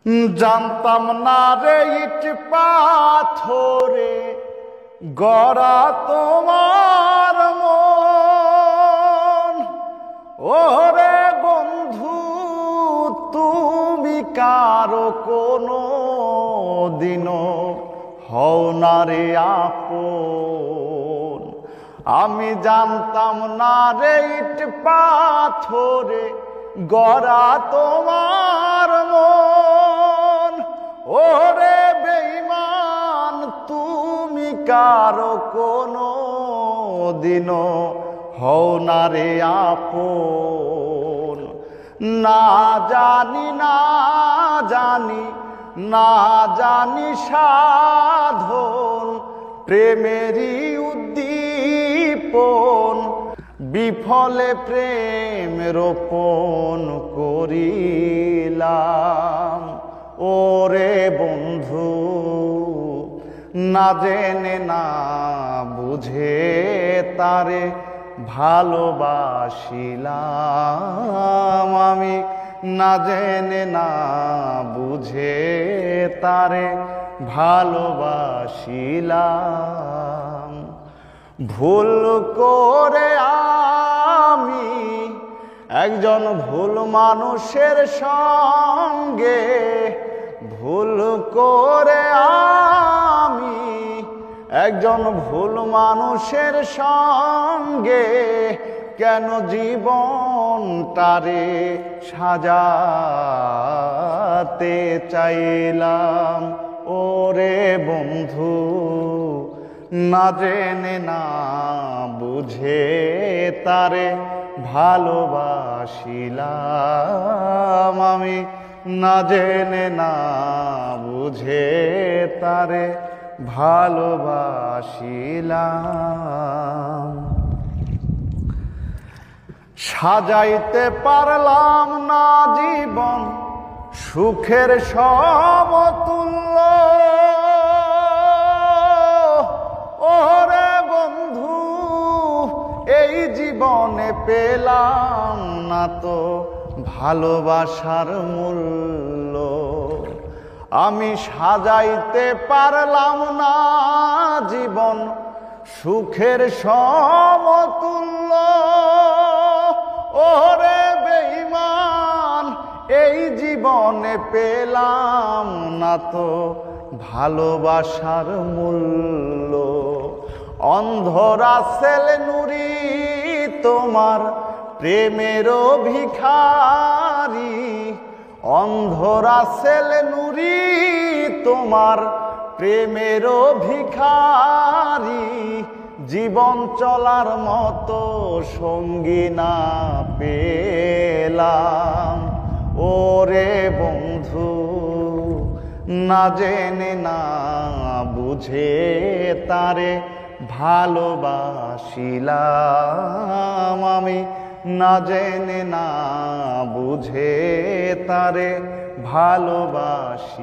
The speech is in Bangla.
জানতাম না রে ইট পাথরে গড়া তোমার মন। ওরে বন্ধু তুমি কারো কোনো দিনও হও না রে আপন। আমি জানতাম না রে ইট পাথরে গড়া তোমার মন। ওরে বেঈমান তুমি কারো কোনো দিনও হও না রে আপন। না জানি না জানি না জানি সাধন প্রেমেরই উদ্দীপন বিফলে প্রেম রোপণ করিলাম। ওরে বন্ধু না জেনে না বুঝে তারে ভালোবাসিলাম। আমি না জেনে না বুঝে তারে ভালোবাসিলাম। ভুল করে আমি একজন ভুল মানুষের সঙ্গে, ভুল করে আমি একজন ভুল মানুষের সঙ্গে কেন জীবনটারে সাজাতে চাইলাম। ওরে বন্ধু না জেনে না বুঝে তারে ভালোবাসিলাম। আমি না জেনে না বুঝে তারে ভালোবাসিলাম। সাজাইতে পারলাম না জীবন সুখের সমতুল্য। ওরে বন্ধু এই জীবনে পেলাম না তো ভালোবাসার মূল্য। আমি সাজাইতে পারলাম না জীবন সুখের সমতুল্য। ওরে বেঈমান এই জীবনে পেলাম না তো ভালোবাসার মূল্য। অন্ধরা সেল নুরি তোমার প্রেমেরও ভিখারি। অন্ধরা সেল নুরি তোমার প্রেমেরও ভিখারি। জীবন চলার মতো সঙ্গী না পেলাম। ওরে বন্ধু না জেনে না বুঝে তারে ভালোবাসিলাম। আমি না জেনে না বুঝে তারে ভালোবাসিলাম।